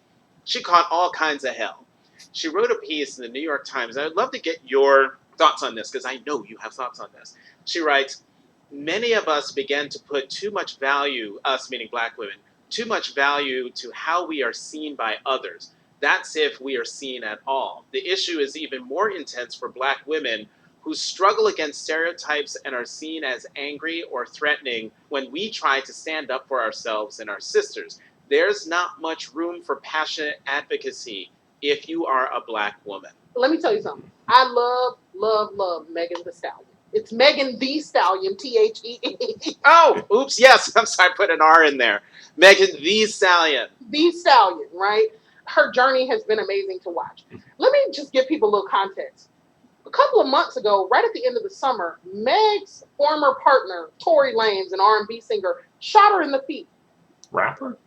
She caught all kinds of hell. She wrote a piece in the New York Times. I'd love to get your thoughts on this because I know you have thoughts on this. She writes, many of us began to put too much value, us meaning Black women, too much value to how we are seen by others. That's if we are seen at all. The issue is even more intense for Black women who struggle against stereotypes and are seen as angry or threatening when we try to stand up for ourselves and our sisters. There's not much room for passionate advocacy if you are a Black woman. Let me tell you something. I love Megan Thee Stallion. It's Megan Thee Stallion, Thee. Oh, oops, yes. I'm sorry, I put an R in there. Megan Thee Stallion. Thee Stallion, right? Her journey has been amazing to watch. Let me just give people a little context. A couple of months ago, right at the end of the summer, Meg's former partner, Tory Lanez, an R&B singer, shot her in the feet. Rapper?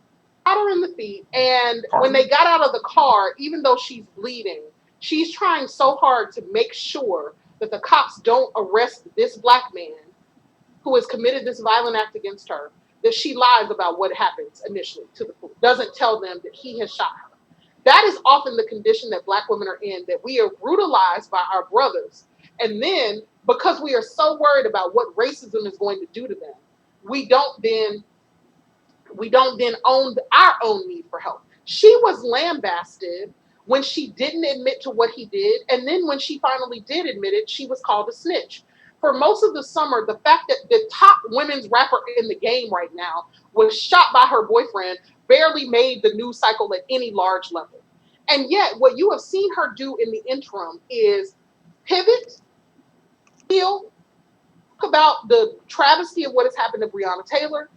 Shot her in the feet. And when they got out of the car, even though she's bleeding, she's trying so hard to make sure that the cops don't arrest this Black man who has committed this violent act against her, that she lies about what happens initially to the police, doesn't tell them that he has shot her. That is often the condition that Black women are in, that we are brutalized by our brothers. And then, because we are so worried about what racism is going to do to them, we don't then own our own need for help. She was lambasted when she didn't admit to what he did. And then when she finally did admit it, she was called a snitch. For most of the summer, the fact that the top women's rapper in the game right now was shot by her boyfriend barely made the news cycle at any large level. And yet, what you have seen her do in the interim is pivot, heal, talk about the travesty of what has happened to Breonna Taylor,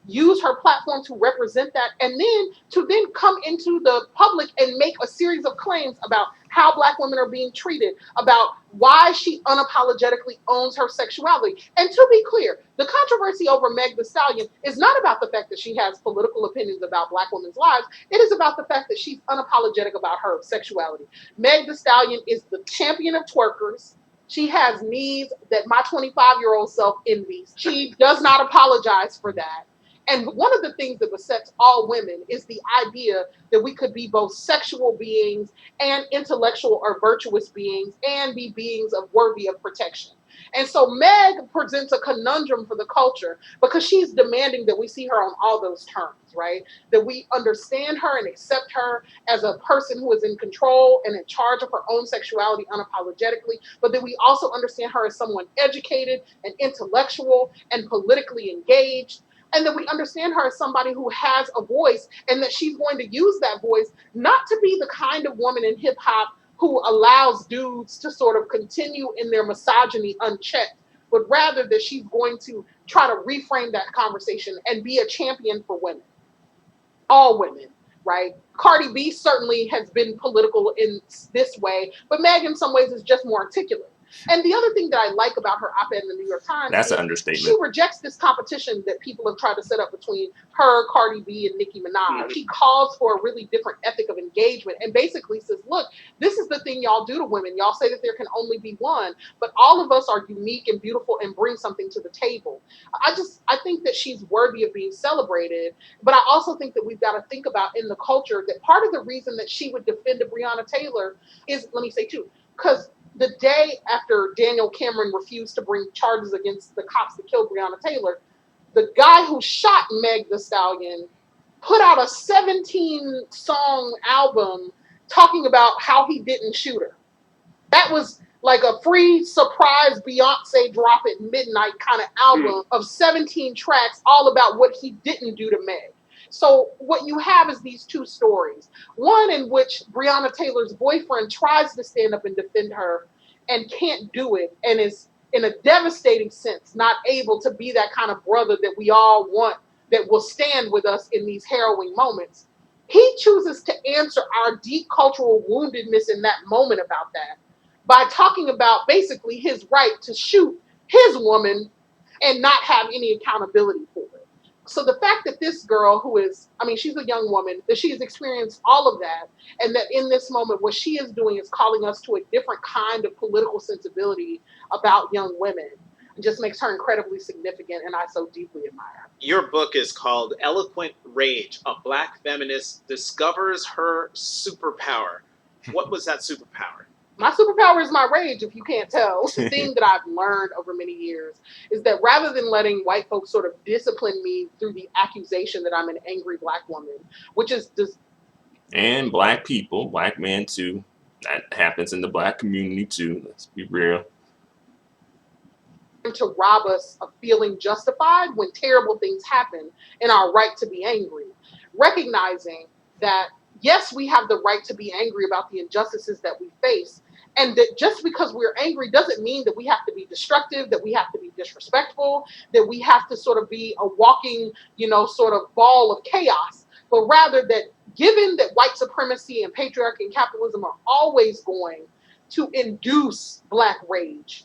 use her platform to represent that, and then to come into the public and make a series of claims about how Black women are being treated, about why she unapologetically owns her sexuality. And to be clear, the controversy over Meg Thee Stallion is not about the fact that she has political opinions about Black women's lives. It is about the fact that she's unapologetic about her sexuality. Meg Thee Stallion is the champion of twerkers. She has knees that my 25-year-old self envies. She does not apologize for that. And one of the things that besets all women is the idea that we could be both sexual beings and intellectual or virtuous beings and be beings worthy of protection. And so Meg presents a conundrum for the culture because she's demanding that we see her on all those terms, right? That we understand her and accept her as a person who is in control and in charge of her own sexuality unapologetically, but that we also understand her as someone educated and intellectual and politically engaged. And that we understand her as somebody who has a voice and that she's going to use that voice not to be the kind of woman in hip hop who allows dudes to sort of continue in their misogyny unchecked, but rather that she's going to try to reframe that conversation and be a champion for women. All women, right? Cardi B certainly has been political in this way, but Meg in some ways is just more articulate. And the other thing that I like about her op-ed in the New York Times That's is an understatement. she rejects this competition that people have tried to set up between her, Cardi B, and Nicki Minaj. Mm-hmm. She calls for a really different ethic of engagement and basically says, look, this is the thing y'all do to women. Y'all say that there can only be one, but all of us are unique and beautiful and bring something to the table. I think that she's worthy of being celebrated, but I also think that we've got to think about in the culture that part of the reason that she would defend Breonna Taylor is, let me say too, because the day after Daniel Cameron refused to bring charges against the cops that killed Breonna Taylor, the guy who shot Meg Thee Stallion put out a 17-song album talking about how he didn't shoot her. That was like a free surprise Beyonce drop at midnight kind of album of 17 tracks all about what he didn't do to Meg. So what you have is these two stories. One in which Breonna Taylor's boyfriend tries to stand up and defend her and can't do it, and is in a devastating sense not able to be that kind of brother that we all want, that will stand with us in these harrowing moments. He chooses to answer our deep cultural woundedness in that moment about that by talking about basically his right to shoot his woman and not have any accountability for it. So the fact that this girl, who is, I mean, she's a young woman, that she has experienced all of that, and that in this moment, what she is doing is calling us to a different kind of political sensibility about young women, it just makes her incredibly significant, and I so deeply admire. Your book is called Eloquent Rage, A Black Feminist Discovers Her Superpower. What was that superpower? My superpower is my rage, if you can't tell. The thing that I've learned over many years is that rather than letting white folks sort of discipline me through the accusation that I'm an angry Black woman, which is just... And Black people, Black men too. That happens in the Black community too. Let's be real. To rob us of feeling justified when terrible things happen and our right to be angry. Recognizing that, yes, we have the right to be angry about the injustices that we face, and that just because we're angry doesn't mean that we have to be destructive, that we have to be disrespectful, that we have to sort of be a walking, sort of ball of chaos, but rather that given that white supremacy and patriarchy and capitalism are always going to induce Black rage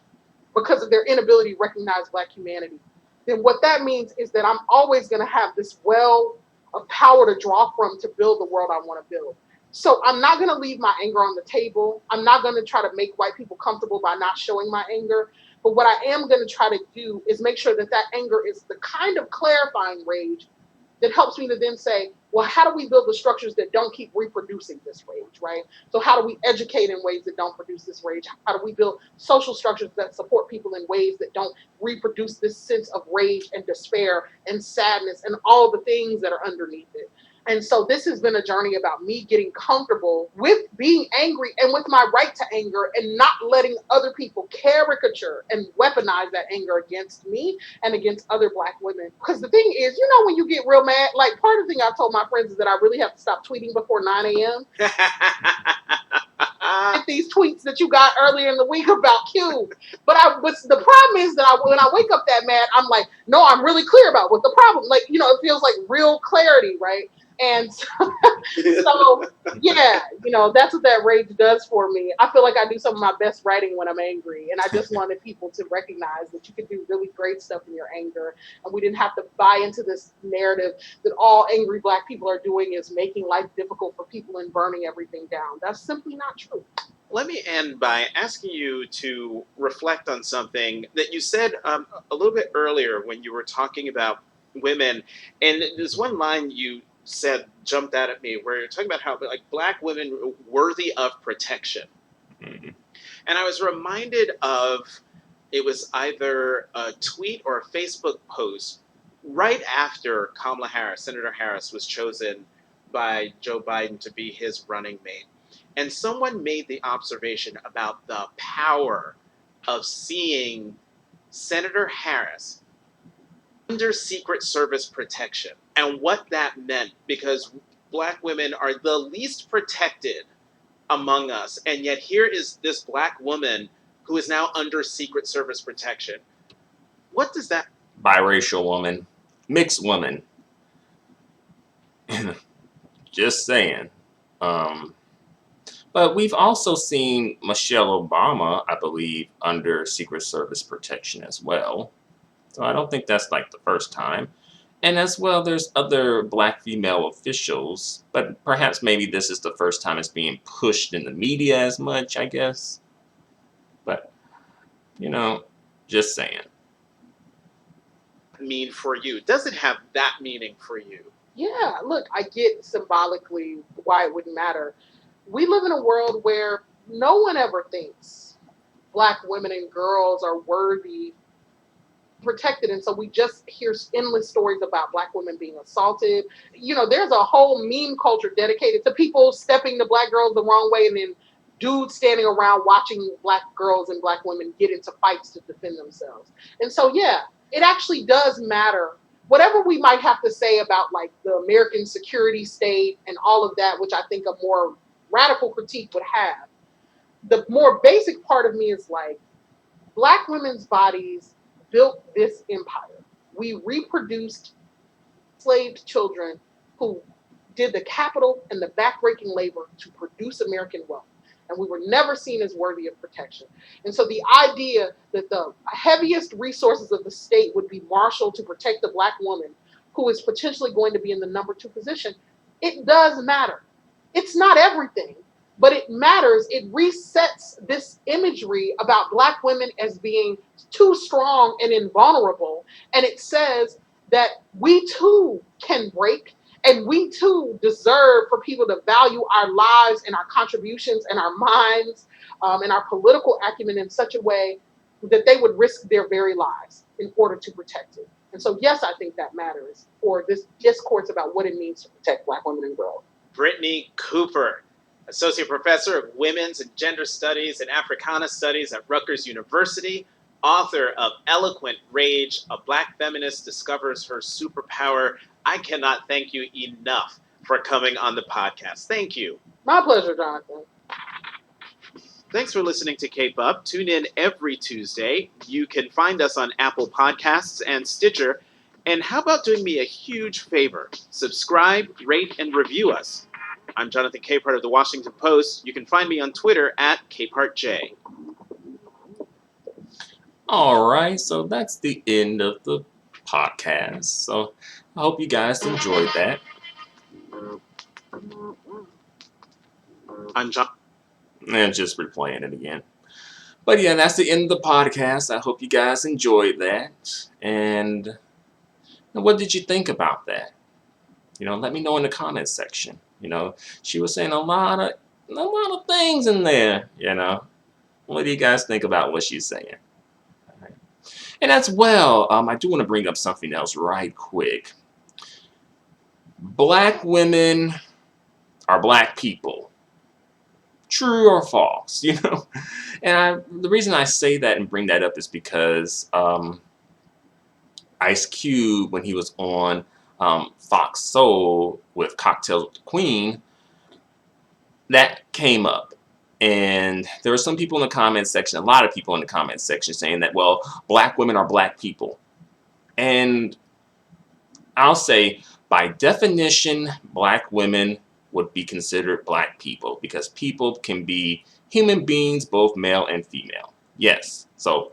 because of their inability to recognize Black humanity, then what that means is that I'm always going to have this well of power to draw from to build the world I want to build. So I'm not going to leave my anger on the table. I'm not going to try to make white people comfortable by not showing my anger. But what I am going to try to do is make sure that that anger is the kind of clarifying rage that helps me to then say, well, how do we build the structures that don't keep reproducing this rage, right? So how do we educate in ways that don't produce this rage? How do we build social structures that support people in ways that don't reproduce this sense of rage and despair and sadness and all the things that are underneath it? And so this has been a journey about me getting comfortable with being angry and with my right to anger and not letting other people caricature and weaponize that anger against me and against other Black women. Because the thing is, when you get real mad, like part of the thing I've told my friends is that I really have to stop tweeting before 9 a.m. These tweets that you got earlier in the week about Q. But the problem is that when I wake up that mad, I'm like, no, I'm really clear about what the problem, like, it feels like real clarity, right? And so yeah, that's what that rage does for me. I feel like I do some of my best writing when I'm angry. And I just wanted people to recognize that you can do really great stuff in your anger. And we didn't have to buy into this narrative that all angry Black people are doing is making life difficult for people and burning everything down. That's simply not true. Let me end by asking you to reflect on something that you said a little bit earlier when you were talking about women. And there's one line you said jumped out at me where you're talking about how Black women are worthy of protection. Mhm. And I was reminded of, it was either a tweet or a Facebook post right after Senator Harris was chosen by Joe Biden to be his running mate. And someone made the observation about the power of seeing Senator Harris under Secret Service protection and what that meant, because Black women are the least protected among us. And yet here is this Black woman who is now under Secret Service protection. What does that... Biracial woman, mixed woman. Just saying. But we've also seen Michelle Obama, I believe, under Secret Service protection as well. So I don't think that's like the first time. And as well, there's other Black female officials, but perhaps maybe this is the first time it's being pushed in the media as much, I guess. But, just saying. mean for you? Does it have that meaning for you? Yeah, look, I get symbolically why it wouldn't matter. We live in a world where no one ever thinks Black women and girls are worthy, protected, and so we just hear endless stories about Black women being assaulted. There's a whole meme culture dedicated to people stepping to Black girls the wrong way and then dudes standing around watching Black girls and Black women get into fights to defend themselves. And so, yeah, it actually does matter whatever we might have to say about like the American security state and all of that, which I think a more radical critique would have, the more basic part of me is like, Black women's bodies built this empire. We reproduced enslaved children who did the capital and the backbreaking labor to produce American wealth. And we were never seen as worthy of protection. And so the idea that the heaviest resources of the state would be marshaled to protect the Black woman who is potentially going to be in the number 2 position, it does matter. It's not everything, but it matters. It resets this imagery about Black women as being too strong and invulnerable. And it says that we too can break, and we too deserve for people to value our lives and our contributions and our minds and our political acumen in such a way that they would risk their very lives in order to protect it. And so, yes, I think that matters for this discourse about what it means to protect Black women and girls. Brittney Cooper, Associate Professor of Women's and Gender Studies and Africana Studies at Rutgers University, author of Eloquent Rage, A Black Feminist Discovers Her Superpower. I cannot thank you enough for coming on the podcast. Thank you. My pleasure, Jonathan. Thanks for listening to Cape Up. Tune in every Tuesday. You can find us on Apple Podcasts and Stitcher. And how about doing me a huge favor? Subscribe, rate, and review us. I'm Jonathan Capehart of the Washington Post. You can find me on Twitter at CapehartJ. All right, so that's the end of the podcast. So I hope you guys enjoyed that. I'm John. And just replaying it again. But yeah, that's the end of the podcast. I hope you guys enjoyed that. And what did you think about that? Let me know in the comments section. She was saying a lot of things in there. What do you guys think about what she's saying? All right. And as well, I do want to bring up something else right quick. Black women are Black people. True or false, And the reason I say that and bring that up is because Ice Cube, when he was on Fox Soul with Cocktails with the Queen, that came up. And there were some people in the comments section, a lot of people in the comments section saying that, well, Black women are Black people. And I'll say, by definition, Black women would be considered Black people, because people can be human beings, both male and female. Yes, so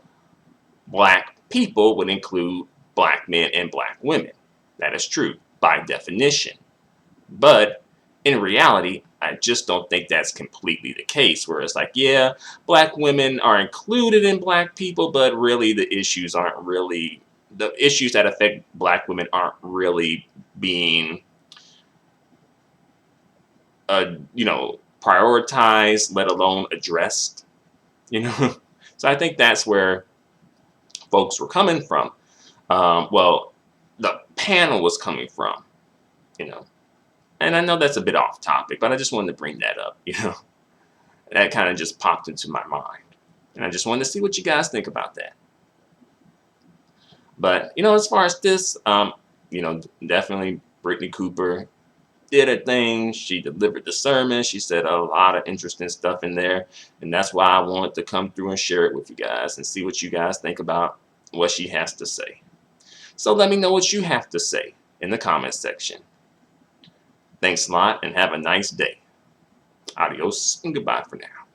Black people would include Black men and Black women. That is true by definition. But in reality, I just don't think that's completely the case, where it's like, yeah, Black women are included in Black people, but really the issues that affect Black women aren't really being prioritized, let alone addressed, So I think that's where folks were coming from. Well, the panel was coming from, And I know that's a bit off topic, but I just wanted to bring that up, That kind of just popped into my mind. And I just wanted to see what you guys think about that. But, as far as this, definitely Brittney Cooper did her thing. She delivered the sermon. She said a lot of interesting stuff in there. And that's why I wanted to come through and share it with you guys and see what you guys think about what she has to say. So let me know what you have to say in the comments section. Thanks a lot and have a nice day. Adios and goodbye for now.